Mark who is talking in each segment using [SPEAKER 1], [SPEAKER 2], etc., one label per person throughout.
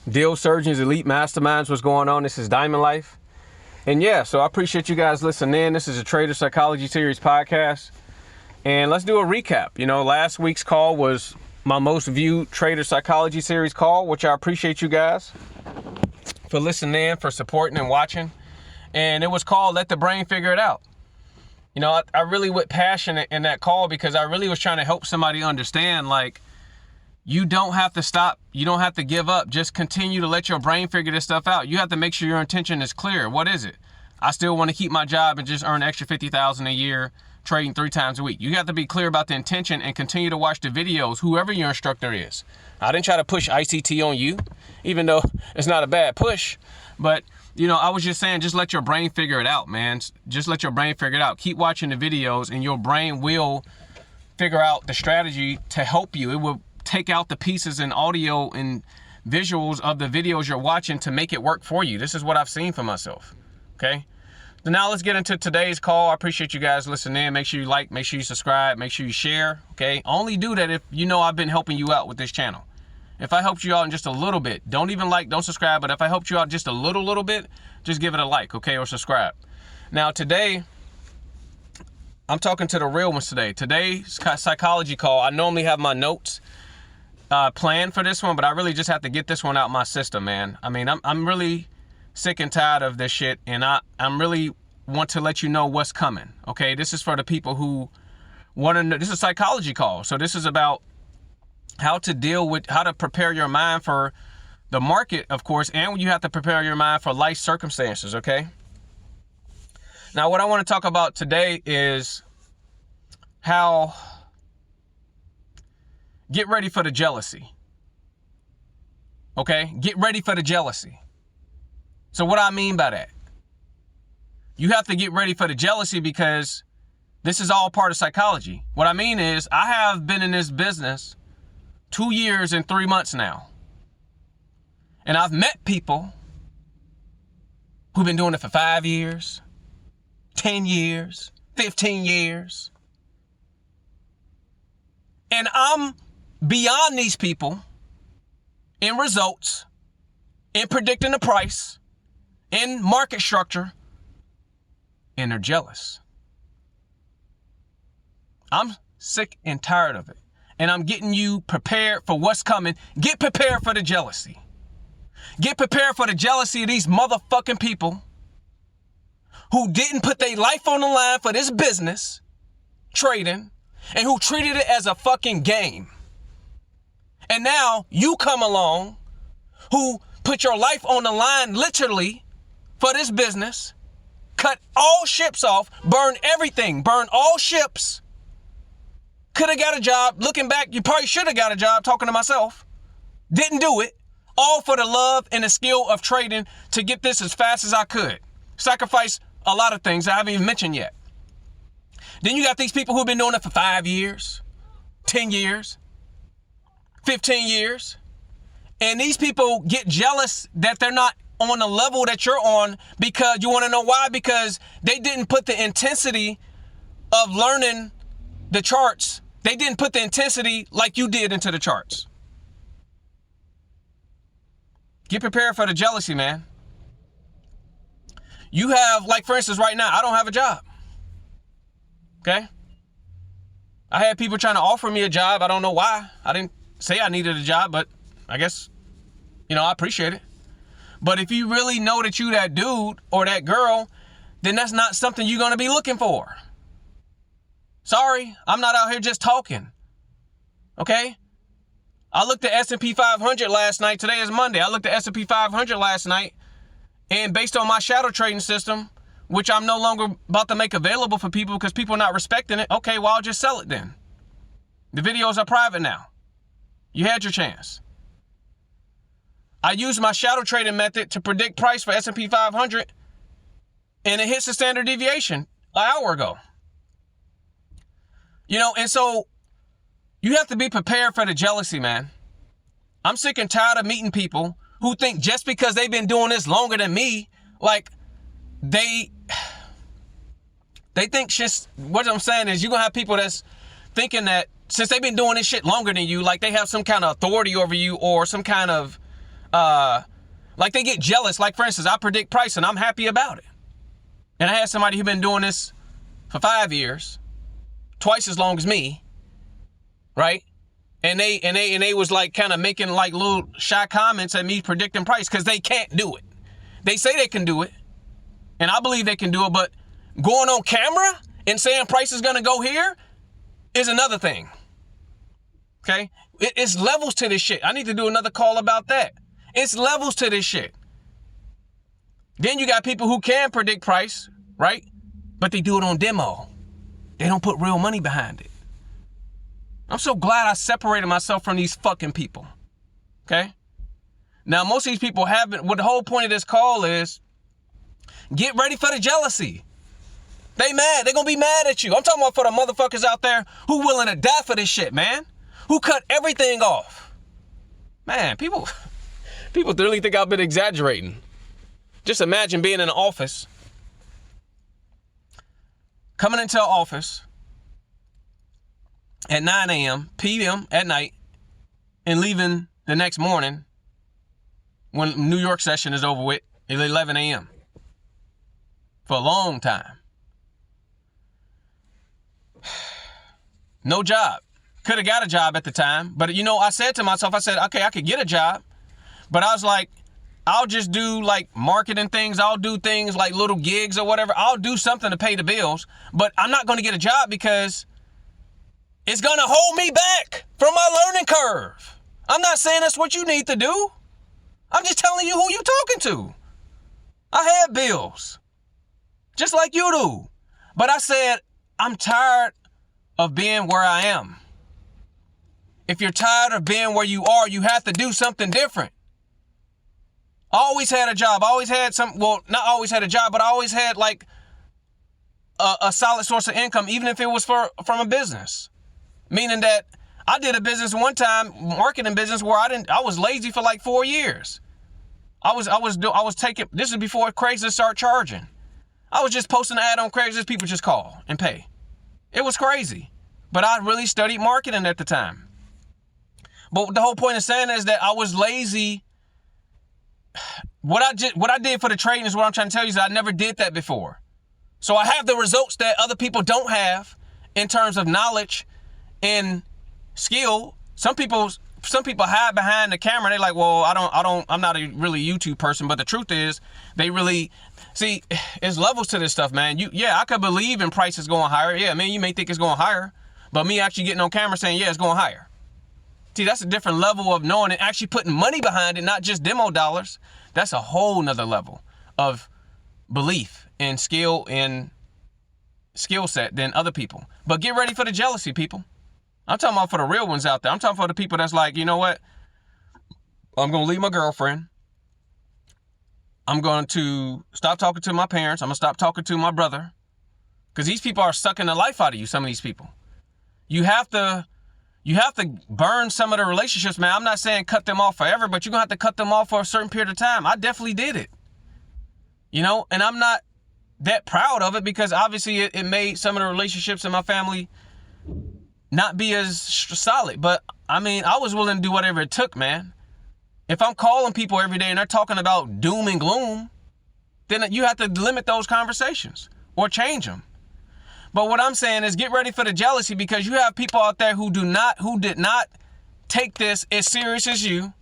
[SPEAKER 1] Deal Surgeons, Elite Masterminds, what's going on? This is Diamond Life. And yeah, so I appreciate you guys listening in. This is a Trader Psychology Series podcast. And let's do a recap. You know, last week's call was my most viewed Trader Psychology Series call, which I appreciate you guys for listening in, for supporting and watching. And it was called Let the Brain Figure It Out. You know, I really went passionate in that call because I really was trying to help somebody understand, like, you don't have to stop. You don't have to give up. Just continue to let your brain figure this stuff out. You have to make sure your intention is clear. What is it? I still want to keep my job and just earn extra $50,000 a year trading 3 times a week. You have to be clear about the intention and continue to watch the videos, whoever your instructor is. I didn't try to push ICT on you, even though it's not a bad push. But, you know, I was just saying, just let your brain figure it out, man. Just let your brain figure it out. Keep watching the videos and your brain will figure out the strategy to help you. It will take out the pieces and audio and visuals of the videos you're watching to make it work for you. This is what I've seen for myself. Okay. So now let's get into today's call. I appreciate you guys listening in. Make sure you like, make sure you subscribe, make sure you share. Okay. Only do that if you know I've been helping you out with this channel. If I helped you out in just a little bit, don't even like, don't subscribe. But if I helped you out just a little bit, just give it a like. Okay. Or subscribe. Now today, I'm talking to the real ones today. Today's psychology call. I normally have my notes plan for this one, but I really just have to get this one out my system, man. I mean, I'm really sick and tired of this shit, and I'm really want to let you know what's coming. Okay, this is for the people who want to know. This is a psychology call, so this is about how to prepare your mind for the market, of course, and you have to prepare your mind for life circumstances. Okay. Now, what I want to talk about today is how. Get ready for the jealousy. Okay? Get ready for the jealousy. So what I mean by that? You have to get ready for the jealousy because this is all part of psychology. What I mean is I have been in this business 2 years and 3 months now. And I've met people who've been doing it for 5 years, 10 years, 15 years. And I'm beyond these people in results, in predicting the price, in market structure, and they're jealous. I'm sick and tired of it. And I'm getting you prepared for what's coming. Get prepared for the jealousy. Get prepared for the jealousy of these motherfucking people who didn't put their life on the line for this business, trading, and who treated it as a fucking game. And now you come along who put your life on the line literally for this business, cut all ships off, burn everything, burn all ships. Could have got a job. Looking back, you probably should have got a job, talking to myself. Didn't do it. All for the love and the skill of trading to get this as fast as I could. Sacrifice a lot of things I haven't even mentioned yet. Then you got these people who've been doing it for 5 years, 10 years, 15 years. And these people get jealous that they're not on the level that you're on because you want to know why? Because they didn't put the intensity of learning the charts. They didn't put the intensity like you did into the charts. Get prepared for the jealousy, man. You have, like, for instance, right now, I don't have a job. Okay? I had people trying to offer me a job. I don't know why. I didn't say I needed a job, but I guess, you know, I appreciate it. But if you really know that you that dude or that girl, then that's not something you're going to be looking for. Sorry, I'm not out here just talking. Okay? I looked at S&P 500 last night. Today is Monday. I looked at S&P 500 last night, and based on my shadow trading system, which I'm no longer about to make available for people because people are not respecting it. Okay, well, I'll just sell it then. The videos are private now. You had your chance. I used my shadow trading method to predict price for S&P 500, and it hits the standard deviation an hour ago. You know, and so you have to be prepared for the jealousy, man. I'm sick and tired of meeting people who think just because they've been doing this longer than me, like they think just, what I'm saying is you're going to have people that's thinking that since they've been doing this shit longer than you, like they have some kind of authority over you or some kind of like they get jealous. Like, for instance, I predict price and I'm happy about it. And I had somebody who been doing this for 5 years, twice as long as me, right? And they was like kind of making like little shy comments at me predicting price because they can't do it. They say they can do it, and I believe they can do it, but going on camera and saying price is gonna go here is another thing. Okay? It's levels to this shit. I need to do another call about that. It's levels to this shit. Then you got people who can predict price, right? But they do it on demo. They don't put real money behind it. I'm so glad I separated myself from these fucking people. Okay? Now, most of these people haven't. What the whole point of this call is, get ready for the jealousy. They mad. They're going to be mad at you. I'm talking about for the motherfuckers out there who willing to die for this shit, man. Who cut everything off. Man, people really think I've been exaggerating. Just imagine being in an office, coming into an office at 9 a.m., p.m. at night, and leaving the next morning when New York session is over with at 11 a.m. for a long time. No job. Could have got a job at the time, but I said to myself, I said, okay, I could get a job, but I was like, I'll just do like marketing things. I'll do things like little gigs or whatever. I'll do something to pay the bills, but I'm not going to get a job because it's going to hold me back from my learning curve. I'm not saying that's what you need to do. I'm just telling you who you're talking to. I had bills, just like you do. But I said, I'm tired of being where I am. If you're tired of being where you are, you have to do something different. I always had a job. I always had not always had a job, but I always had like a solid source of income, even if it was from a business. Meaning that I did a business one time, marketing business, where I was lazy for like 4 years. I was taking, this is before Craigslist started charging. I was just posting an ad on Craigslist, people just call and pay. It was crazy. But I really studied marketing at the time. But the whole point of saying is that I was lazy. What I did for the trading is what I'm trying to tell you is that I never did that before. So I have the results that other people don't have in terms of knowledge and skill. Some people hide behind the camera. They're like, well, I'm not a really YouTube person. But the truth is, they really see, it's levels to this stuff, man. I could believe in prices going higher. Yeah, man, you may think it's going higher, but me actually getting on camera saying, yeah, it's going higher. See, that's a different level of knowing and actually putting money behind it, not just demo dollars. That's a whole nother level of belief and skill and skill set than other people. But get ready for the jealousy, people. I'm talking about for the real ones out there. I'm talking for the people that's like, you know what? I'm going to leave my girlfriend. I'm going to stop talking to my parents. I'm going to stop talking to my brother. Because these people are sucking the life out of you, some of these people. You have to burn some of the relationships, man. I'm not saying cut them off forever, but you're going to have to cut them off for a certain period of time. I definitely did it. And I'm not that proud of it because obviously it made some of the relationships in my family not be as solid. But I mean, I was willing to do whatever it took, man. If I'm calling people every day and they're talking about doom and gloom, then you have to limit those conversations or change them. But what I'm saying is get ready for the jealousy because you have people out there who did not take this as serious as you.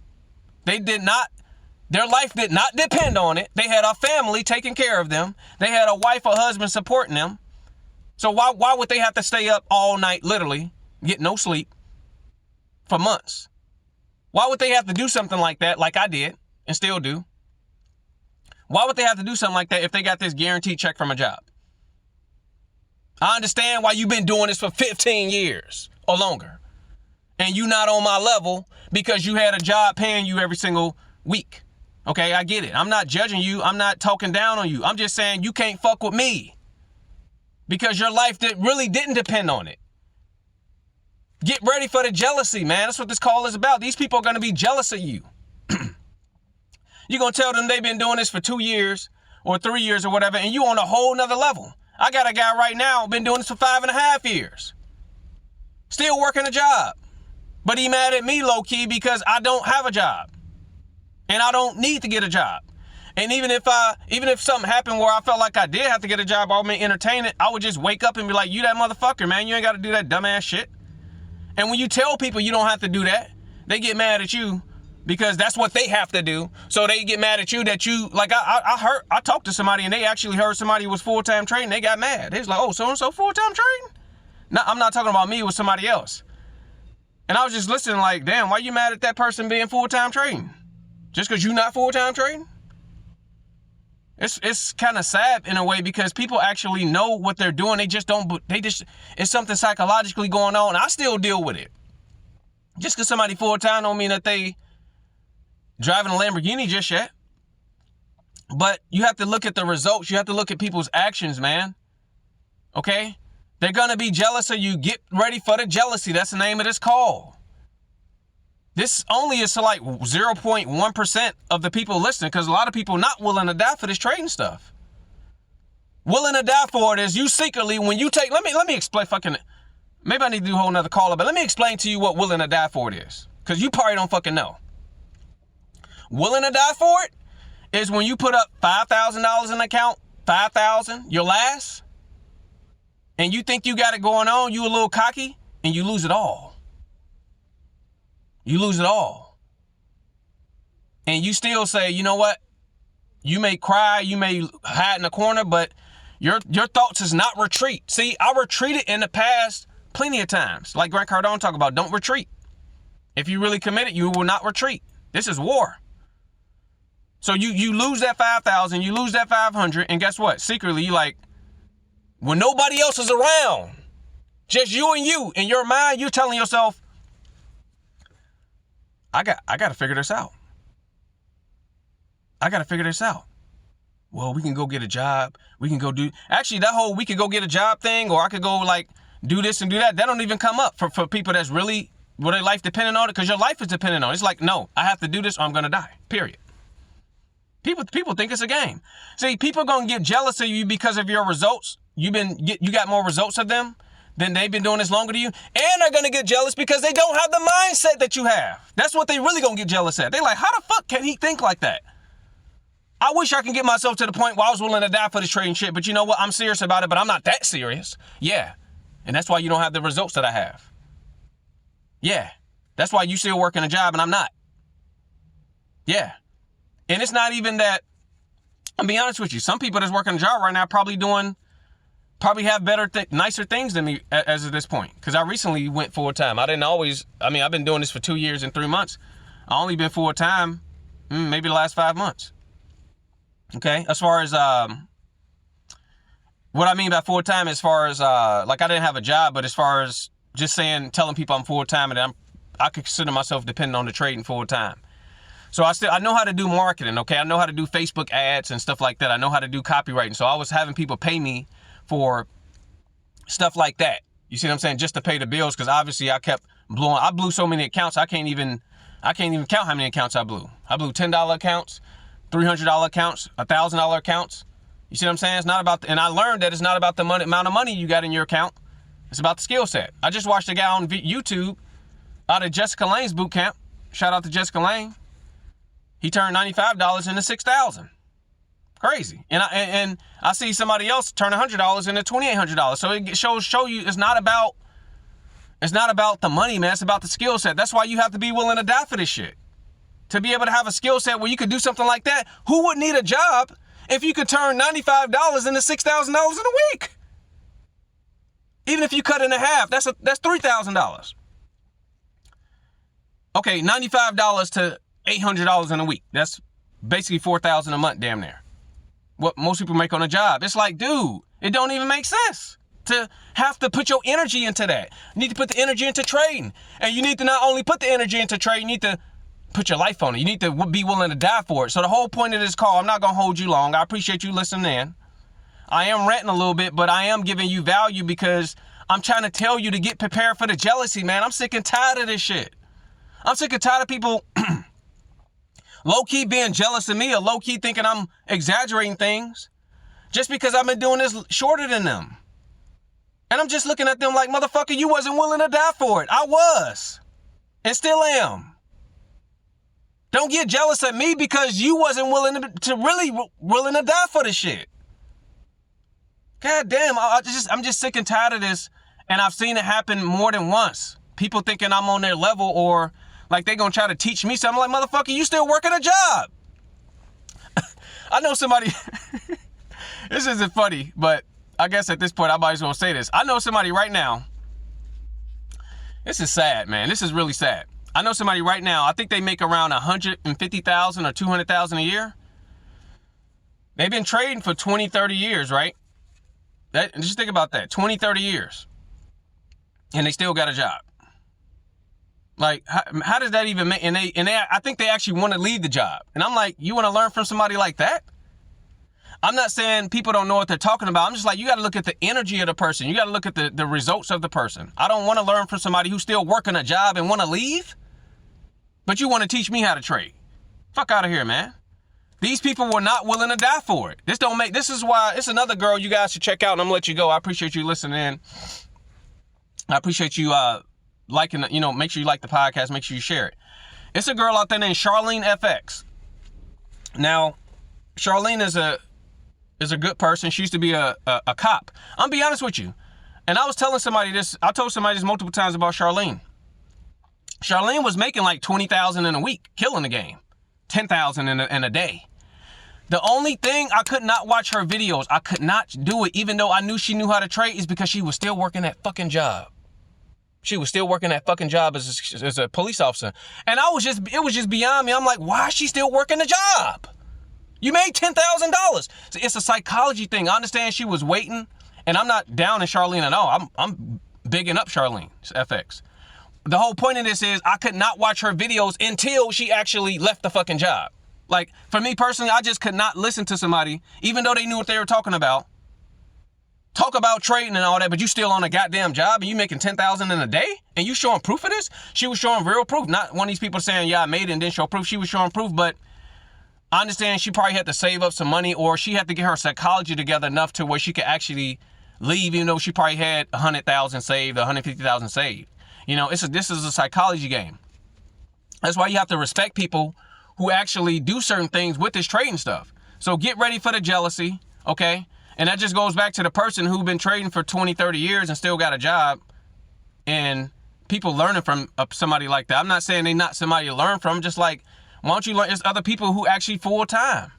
[SPEAKER 1] Their life did not depend on it. They had a family taking care of them. They had a wife or husband supporting them. So why would they have to stay up all night, literally, get no sleep for months? Why would they have to do something like that, like I did and still do? Why would they have to do something like that if they got this guaranteed check from a job? I understand why you've been doing this for 15 years or longer. And you not on my level because you had a job paying you every single week. Okay, I get it. I'm not judging you. I'm not talking down on you. I'm just saying you can't fuck with me because your life really didn't depend on it. Get ready for the jealousy, man. That's what this call is about. These people are going to be jealous of you. You're going to tell them they've been doing this for 2 years or 3 years or whatever, and you on a whole nother level. I got a guy right now been doing this for 5.5 years. Still working a job. But he mad at me low key because I don't have a job. And I don't need to get a job. And even if something happened where I felt like I did have to get a job or entertain it, I would just wake up and be like, you that motherfucker, man. You ain't got to do that dumbass shit. And when you tell people you don't have to do that, they get mad at you because that's what they have to do. So they get mad at you that you, like I talked to somebody and they actually heard somebody was full-time trading. They got mad. They was like, oh, so-and-so full-time trading? No, I'm not talking about me. It was somebody else. And I was just listening like, damn, why you mad at that person being full-time trading? Just because you not full-time trading? It's kind of sad in a way because people actually know what they're doing. It's something psychologically going on. I still deal with it. Just because somebody full-time don't mean that they driving a Lamborghini just yet. But you have to look at the results. You have to look at people's actions, man. Okay? They're going to be jealous of you. Get ready for the jealousy. That's the name of this call. This only is to like 0.1% of the people listening because a lot of people not willing to die for this trading stuff. Willing to die for it is you secretly, when you take, let me explain maybe I need to do a whole nother call, but let me explain to you what willing to die for it is. Because you probably don't fucking know. Willing to die for it is when you put up $5,000 in the account, $5,000, your last, and you think you got it going on, you a little cocky, and you lose it all. You lose it all. And you still say, you know what? You may cry, you may hide in the corner, but your thoughts is not retreat. See, I retreated in the past plenty of times. Like Grant Cardone talk about, don't retreat. If you really committed, you will not retreat. This is war. So you lose that 5,000, you lose that 500, and guess what? Secretly, you like, when nobody else is around, just you and you, in your mind, you're telling yourself, I got to figure this out. I got to figure this out. Well, we can go get a job. We can go actually that whole we could go get a job thing, or I could go like do this and do that. That don't even come up for people that's really, with their life depending on it, because your life is dependent on it. It's like, no, I have to do this or I'm going to die, period. People think it's a game. See, people are going to get jealous of you because of your results. You got more results of them. Then they've been doing this longer than you, and they're going to get jealous because they don't have the mindset that you have. That's what they really going to get jealous at. They're like, how the fuck can he think like that? I wish I can get myself to the point where I was willing to die for this trading shit, but you know what? I'm serious about it, but I'm not that serious. Yeah, and that's why you don't have the results that I have. Yeah, that's why you still working a job and I'm not. Yeah, and it's not even that, I'll be honest with you, some people that's working a job right now probably have better, nicer things than me as of this point. Because I recently went full-time. I've been doing this for 2 years and 3 months. I only been full-time maybe the last 5 months. Okay? As far as, what I mean by full-time, as far as, like I didn't have a job, but as far as just telling people I'm full-time, and I consider myself dependent on the trading full-time. So I know how to do marketing, okay? I know how to do Facebook ads and stuff like that. I know how to do copywriting. So I was having people pay me for stuff like that. You see what I'm saying? Just to pay the bills, because obviously I blew so many accounts, I can't even count how many accounts I blew. I blew $10 accounts, $300 accounts, $1,000 accounts. You see what I'm saying? It's not about, and I learned that it's not about the amount of money you got in your account. It's about the skill set. I just watched a guy on YouTube out of Jessica Lane's boot camp. Shout out to Jessica Lane. He turned $95 into $6,000. Crazy. And I see somebody else turn $100 into $2,800. So it show you it's not about the money, man. It's about the skill set. That's why you have to be willing to die for this shit. To be able to have a skill set where you could do something like that. Who would need a job if you could turn $95 into $6,000 in a week? Even if you cut it in half, that's $3,000. Okay, $95 to $800 in a week. That's basically $4,000 a month, damn near. What most people make on a job. It's like, dude, it don't even make sense to have to put your energy into that. You need to put the energy into trading. And you need to not only put the energy into trade, you need to put your life on it. You need to be willing to die for it. So the whole point of this call, I'm not going to hold you long. I appreciate you listening in. I am ranting a little bit, but I am giving you value because I'm trying to tell you to get prepared for the jealousy, man. I'm sick and tired of this shit. I'm sick and tired of people low-key being jealous of me or low-key thinking I'm exaggerating things just because I've been doing this shorter than them. And I'm just looking at them like, motherfucker, you wasn't willing to die for it. I was. And still am. Don't get jealous at me because you wasn't willing to die for the shit. God damn, I'm just sick and tired of this. And I've seen it happen more than once. People thinking I'm on their level or like they gonna try to teach me something. I'm like, motherfucker, you still working a job. I know somebody, this isn't funny, but I guess at this point I might as well say this. I know somebody right now. This is sad, man. This is really sad. I know somebody right now, I think they make around $150,000 or $200,000 a year. They've been trading for 20, 30 years, right? Just think about that, 20, 30 years. And they still got a job. Like, how does that even make, I think they actually want to leave the job. And I'm like, you want to learn from somebody like that? I'm not saying people don't know what they're talking about. I'm just like, you got to look at the energy of the person. You got to look at the results of the person. I don't want to learn from somebody who's still working a job and want to leave. But you want to teach me how to trade. Fuck out of here, man. These people were not willing to die for it. This is why, it's another girl you guys should check out, and I'm going to let you go. I appreciate you listening in. I appreciate you liking, make sure you like the podcast, make sure you share it. It's a girl out there named Charlene FX. Now, Charlene is a good person. She used to be a cop. I'm be honest with you. And I was telling somebody this, I told somebody this multiple times about Charlene. Charlene was making like $20,000 in a week, killing the game. $10,000 in a day. The only thing I could not watch her videos, I could not do it, even though I knew she knew how to trade, is because she was still working that fucking job. She was still working that fucking job as a police officer. And it was just beyond me. I'm like, why is she still working the job? You made $10,000. It's a psychology thing. I understand she was waiting, and I'm not down in Charlene at all. I'm bigging up Charlene FX. The whole point of this is I could not watch her videos until she actually left the fucking job. Like, for me personally, I just could not listen to somebody, even though they knew what they were talking about. Talk about trading and all that, but you still on a goddamn job and you making $10,000 in a day? And you showing proof of this? She was showing real proof. Not one of these people saying, yeah, I made it and didn't show proof. She was showing proof, but I understand she probably had to save up some money, or she had to get her psychology together enough to where she could actually leave, even though she probably had 100,000 saved, 150,000 saved. This is a psychology game. That's why you have to respect people who actually do certain things with this trading stuff. So get ready for the jealousy, okay? And that just goes back to the person who's been trading for 20, 30 years and still got a job, and people learning from somebody like that. I'm not saying they're not somebody to learn from, just like, why don't you learn? There's other people who actually full time.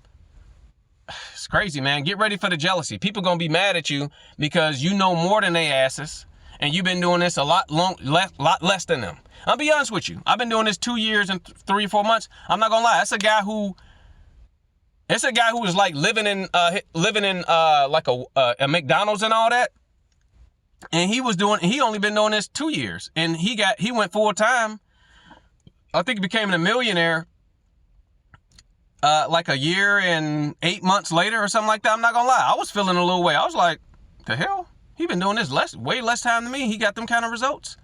[SPEAKER 1] It's crazy, man. Get ready for the jealousy. People gonna be mad at you because you know more than they asses, and you've been doing this a lot less than them. I'll be honest with you. I've been doing this 2 years and 3 or 4 months. I'm not gonna lie. It's a guy who was like living in like a McDonald's and all that. And he only been doing this 2 years, and he went full time. I think he became a millionaire like a year and 8 months later or something like that. I'm not gonna lie. I was feeling a little way. I was like, the hell? He been doing this way less time than me. He got them kind of results.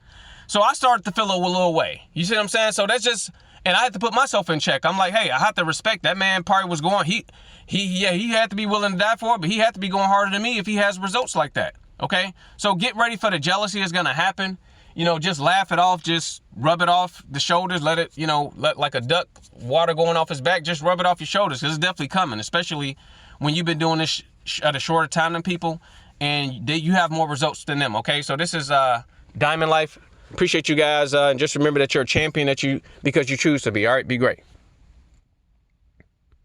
[SPEAKER 1] So I started to feel a little way. You see what I'm saying? So that's just, and I had to put myself in check. I'm like, hey, I have to respect that man. Probably was going, he had to be willing to die for it, but he had to be going harder than me if he has results like that. Okay? So get ready for the jealousy is going to happen. Just laugh it off, just rub it off the shoulders, let it, let like a duck, water going off his back, just rub it off your shoulders, because it's definitely coming, especially when you've been doing this at a shorter time than people, and you have more results than them, okay? So this is Diamond Life. Appreciate you guys, and just remember that you're a champion because you choose to be, all right? Be great.